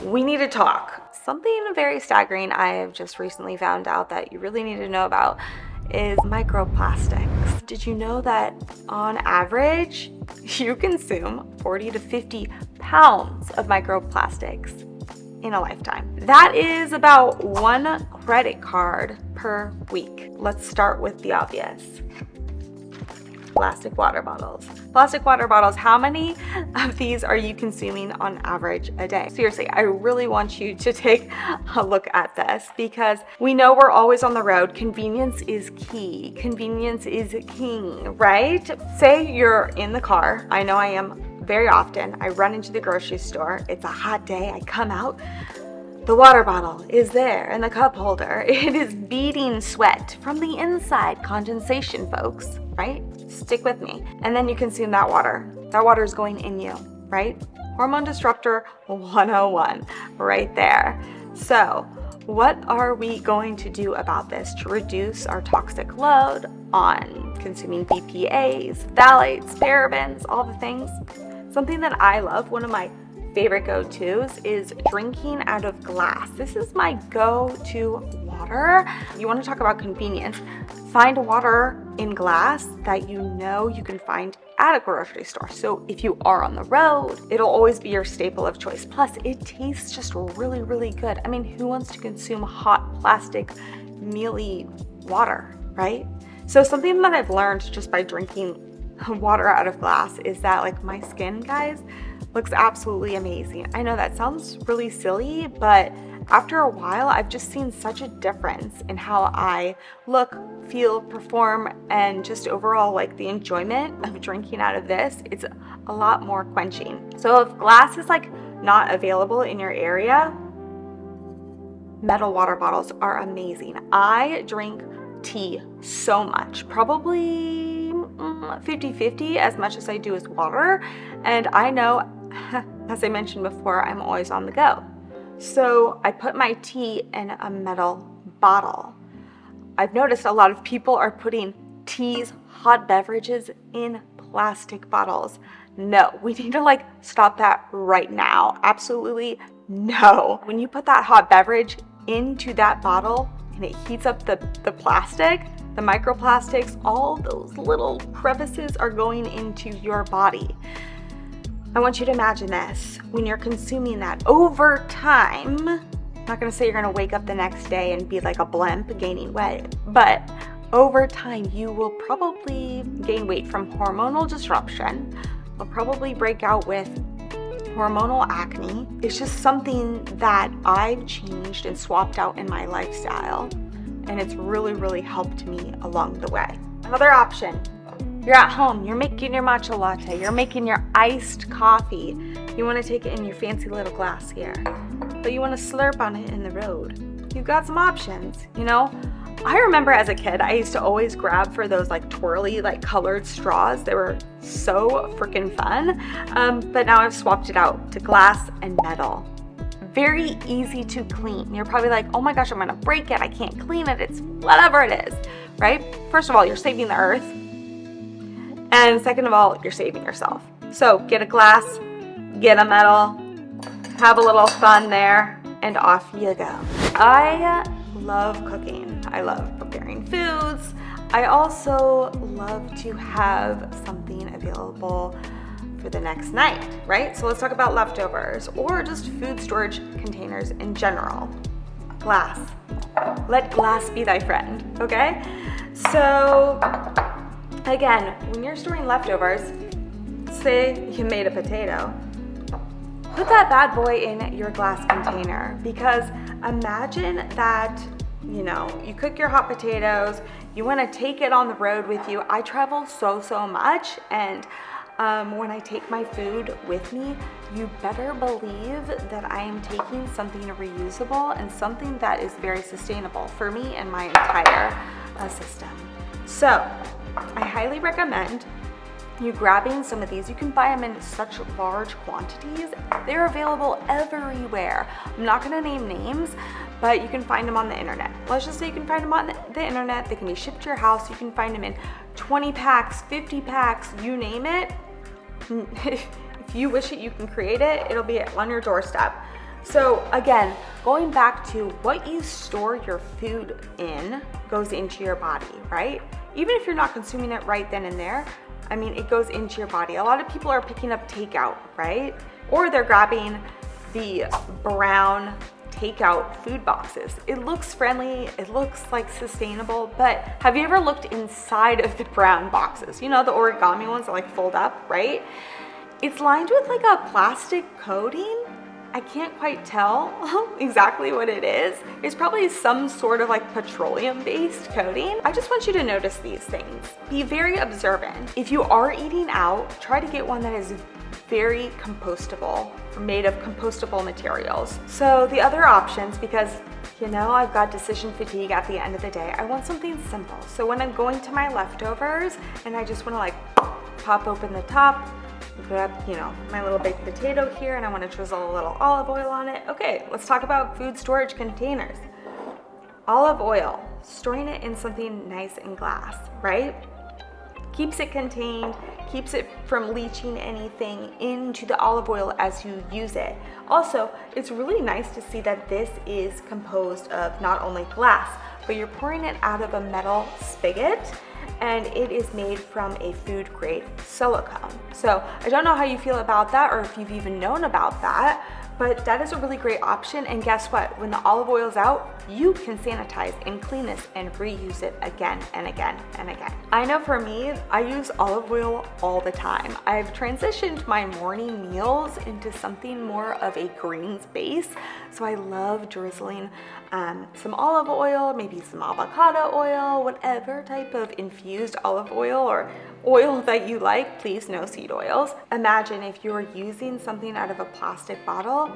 we need to talk. Something very staggering I have just recently found out that you really need to know about is microplastics. Did you know that on average, you consume 40 to 50 pounds of microplastics in a lifetime? That is about 1 credit card per week. Let's start with the obvious. Plastic water bottles. Plastic water bottles, how many of these are you consuming on average a day? Seriously, I really want you to take a look at this because we know we're always on the road. Convenience is key. Convenience is king, right? Say you're in the car. I know I am very often. I run into the grocery store. It's a hot day. I come out. The water bottle is there and the cup holder. It is beading sweat from the inside. Condensation, folks, right? Stick with me. And then you consume that water. That water is going in you, right? Hormone disruptor 101 right there. So what are we going to do about this to reduce our toxic load on consuming BPAs, phthalates, parabens, all the things? Something that I love, one of my favorite go-tos is drinking out of glass. This is my go-to water. You want to talk about convenience. Find water in glass that you know you can find at a grocery store. So if you are on the road, it'll always be your staple of choice. Plus, it tastes just really, really good. I mean, who wants to consume hot plastic, mealy water, right? So something that I've learned just by drinking water out of glass is that like my skin, guys, looks absolutely amazing. I know that sounds really silly, but after a while, I've just seen such a difference in how I look, feel, perform, and just overall like the enjoyment of drinking out of this. It's a lot more quenching. So if glass is like not available in your area, metal water bottles are amazing. I drink tea so much, probably 50-50 as much as I do as water. And I know, as I mentioned before, I'm always on the go. So I put my tea in a metal bottle. I've noticed a lot of people are putting teas, hot beverages in plastic bottles. No, we need to like stop that right now. Absolutely no. When you put that hot beverage into that bottle and it heats up the plastic, the microplastics, all those little crevices are going into your body. I want you to imagine this. When you're consuming that over time, I'm not gonna say you're gonna wake up the next day and be like a blimp gaining weight, but over time you will probably gain weight from hormonal disruption. You'll probably break out with hormonal acne. It's just something that I've changed and swapped out in my lifestyle, and it's really, really helped me along the way. Another option. You're at home, you're making your matcha latte, you're making your iced coffee. You want to take it in your fancy little glass here, but you want to slurp on it in the road. You've got some options, you know? I remember as a kid, I used to always grab for those like twirly, like colored straws. They were so freaking fun. But now I've swapped it out to glass and metal. Very easy to clean. You're probably like, oh my gosh, I'm gonna break it. I can't clean it. It's whatever it is, right? First of all, you're saving the earth. And second of all, you're saving yourself. So get a glass, get a metal, have a little fun there, and off you go. I love cooking. I love preparing foods. I also love to have something available for the next night, right? So let's talk about leftovers or just food storage containers in general. Glass. Let glass be thy friend, okay? So again, when you're storing leftovers, say you made a potato, put that bad boy in your glass container, because imagine that, you know, you cook your hot potatoes, you want to take it on the road with you. I travel so much, and when I take my food with me, you better believe that I am taking something reusable and something that is very sustainable for me and my entire system. So I highly recommend you grabbing some of these. You can buy them in such large quantities. They're available everywhere. I'm not gonna name names, but you can find them on the internet. Let's just say you can find them on the internet. They can be shipped to your house. You can find them in 20 packs, 50 packs, you name it. If you wish it, you can create it. It'll be on your doorstep. So again, going back to what you store your food in goes into your body, right? Even if you're not consuming it right then and there, I mean, it goes into your body. A lot of people are picking up takeout, right? Or they're grabbing the brown takeout food boxes. It looks friendly, it looks like sustainable, but have you ever looked inside of the brown boxes? You know, the origami ones that like fold up, right? It's lined with like a plastic coating. I can't quite tell exactly what it is. It's probably some sort of like petroleum-based coating. I just want you to notice these things. Be very observant. If you are eating out, try to get one that is very compostable, made of compostable materials. So the other options, because you know, I've got decision fatigue at the end of the day, I want something simple. So when I'm going to my leftovers and I just wanna like pop open the top, grab, you know, my little baked potato here and I want to drizzle a little olive oil on it. Okay, let's talk about food storage containers. Olive oil, storing it in something nice and glass, right? Keeps it contained, keeps it from leaching anything into the olive oil as you use it. Also, it's really nice to see that this is composed of not only glass, but you're pouring it out of a metal spigot, and it is made from a food grade silicone. So I don't know how you feel about that or if you've even known about that, but that is a really great option. And guess what? When the olive oil is out, you can sanitize and clean this and reuse it again and again and again. I know for me, I use olive oil all the time. I've transitioned my morning meals into something more of a greens base. So I love drizzling some olive oil, maybe some avocado oil, whatever type of infused olive oil or oil that you like, please no seed oils. Imagine if you're using something out of a plastic bottle.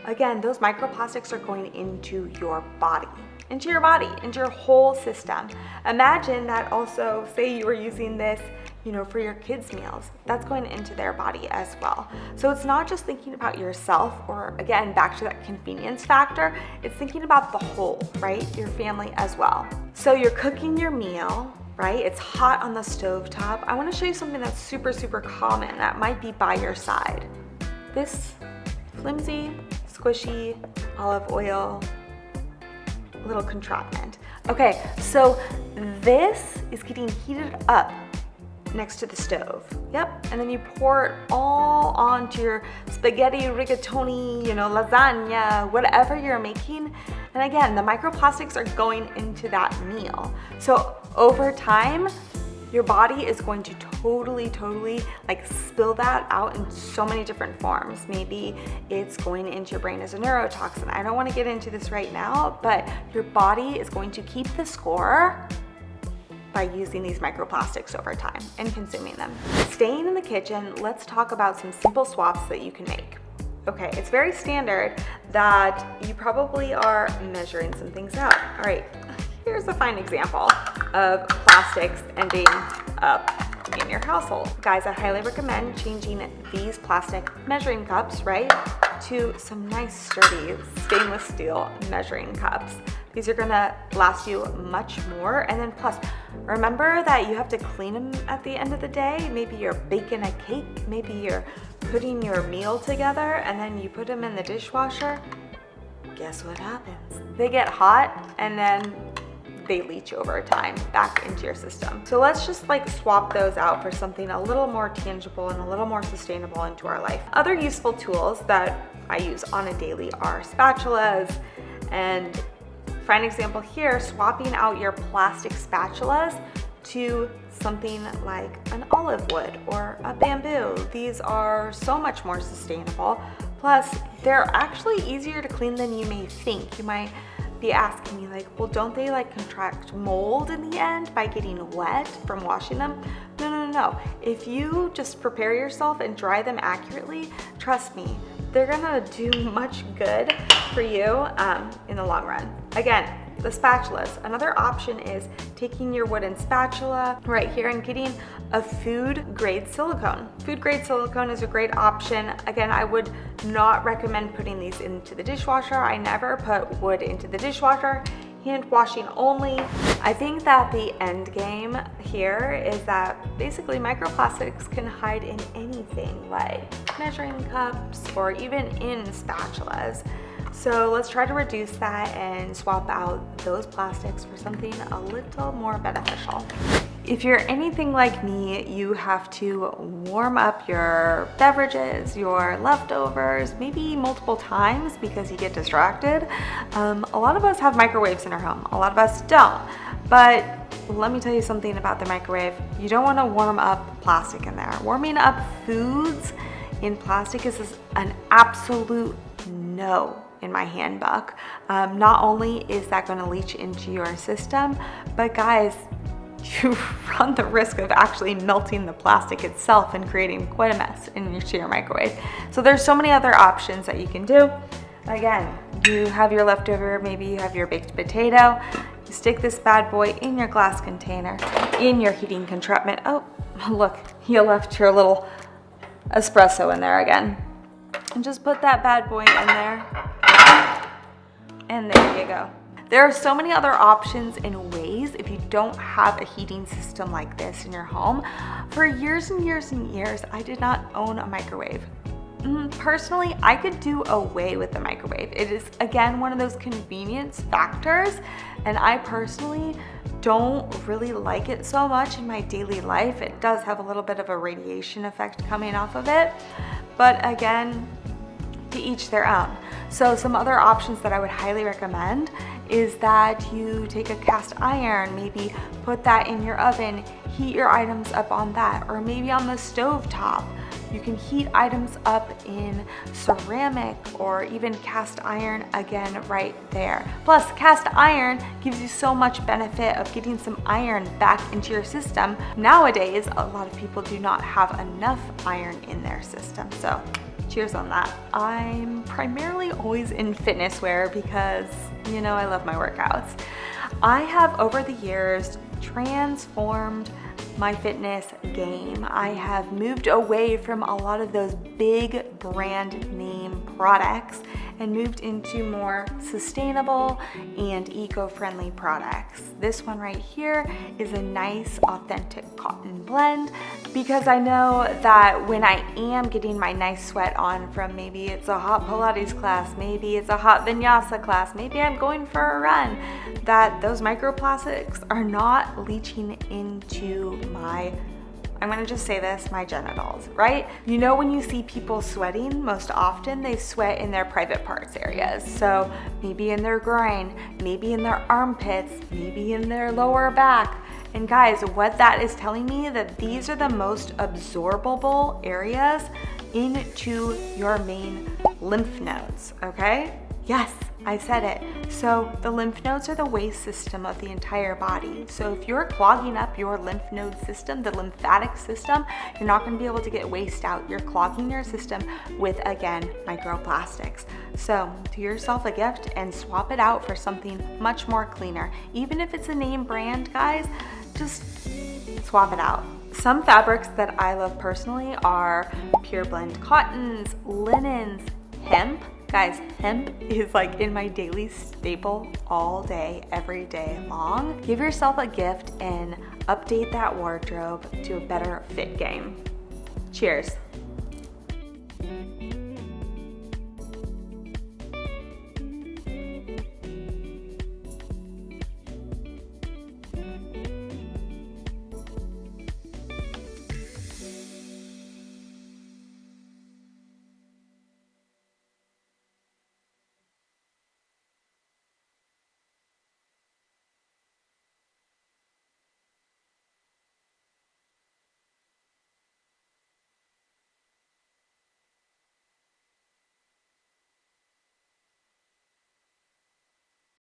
Again, those microplastics are going into your body, into your whole system. Imagine that also, say you were using this, you know, for your kids' meals, that's going into their body as well. So it's not just thinking about yourself, or again, back to that convenience factor, it's thinking about the whole, right? Your family as well. So you're cooking your meal, right? It's hot on the stovetop. I wanna show you something that's super, super common that might be by your side. This flimsy, squishy olive oil little contraption. Okay, so this is getting heated up next to the stove. Yep, and then you pour it all onto your spaghetti, rigatoni, you know, lasagna, whatever you're making. And again, the microplastics are going into that meal. So over time, your body is going to totally like spill that out in so many different forms. Maybe it's going into your brain as a neurotoxin. I don't want to get into this right now, but your body is going to keep the score by using these microplastics over time and consuming them. Staying in the kitchen, let's talk about some simple swaps that you can make. Okay, it's very standard that you probably are measuring some things out. All right, here's a fine example of plastics ending up in your household. Guys, I highly recommend changing these plastic measuring cups, right, to some nice sturdy stainless steel measuring cups. These are gonna last you much more. And then plus, remember that you have to clean them at the end of the day. Maybe you're baking a cake, maybe you're putting your meal together and then you put them in the dishwasher. Guess what happens? They get hot and then they leach over time back into your system. So let's just like swap those out for something a little more tangible and a little more sustainable into our life. Other useful tools that I use on a daily are spatulas, and for an example here, swapping out your plastic spatulas to something like an olive wood or a bamboo. These are so much more sustainable. Plus, they're actually easier to clean than you may think. You might be asking me like, well, don't they like contract mold in the end by getting wet from washing them? No. If you just prepare yourself and dry them accurately, trust me, they're gonna do much good for you in the long run. Again, the spatulas. Another option is taking your wooden spatula right here and getting a food grade silicone. Food grade silicone is a great option. Again, I would not recommend putting these into the dishwasher. I never put wood into the dishwasher. Hand washing only. I think that the end game here is that basically microplastics can hide in anything like measuring cups or even in spatulas. So let's try to reduce that and swap out those plastics for something a little more beneficial. If you're anything like me, you have to warm up your beverages, your leftovers, maybe multiple times because you get distracted. A lot of us have microwaves in our home. A lot of us don't. But let me tell you something about the microwave. You don't want to warm up plastic in there. Warming up foods in plastic is an absolute no in my handbook. Not only is that going to leach into your system, but guys, you run the risk of actually melting the plastic itself and creating quite a mess into your microwave. So there's so many other options that you can do. Again, you have your leftover, maybe you have your baked potato. You stick this bad boy in your glass container, in your heating compartment. Oh, look, you left your little espresso in there again. And just put that bad boy in there. And there you go. There are so many other options and ways if you don't have a heating system like this in your home. For years and years and years, I did not own a microwave. Personally, I could do away with the microwave. It is, again, one of those convenience factors, and I personally don't really like it so much in my daily life. It does have a little bit of a radiation effect coming off of it, but again, to each their own. So some other options that I would highly recommend is that you take a cast iron, maybe put that in your oven, heat your items up on that, or maybe on the stove top. You can heat items up in ceramic or even cast iron again right there. Plus, cast iron gives you so much benefit of getting some iron back into your system. Nowadays, a lot of people do not have enough iron in their system. So cheers on that. I'm primarily always in fitness wear because, you know, I love my workouts. I have over the years transformed my fitness game. I have moved away from a lot of those big brand name products and moved into more sustainable and eco-friendly products. This one right here is a nice authentic cotton blend because I know that when I am getting my nice sweat on from maybe it's a hot Pilates class, maybe it's a hot vinyasa class, maybe I'm going for a run, that those microplastics are not leaching into my, I'm gonna just say this, my genitals, right? You know, when you see people sweating, most often they sweat in their private parts areas. So maybe in their groin, maybe in their armpits, maybe in their lower back. And guys, what that is telling me that these are the most absorbable areas into your main lymph nodes, okay? Yes, I said it. So the lymph nodes are the waste system of the entire body. So if you're clogging up your lymph node system, the lymphatic system, you're not going to be able to get waste out. You're clogging your system with, again, microplastics. So do yourself a gift and swap it out for something much more cleaner. Even if it's a name brand, guys, just swap it out. Some fabrics that I love personally are pure blend cottons, linens, hemp. Guys, hemp is like in my daily staple all day, every day long. Give yourself a gift and update that wardrobe to a better fit game. Cheers.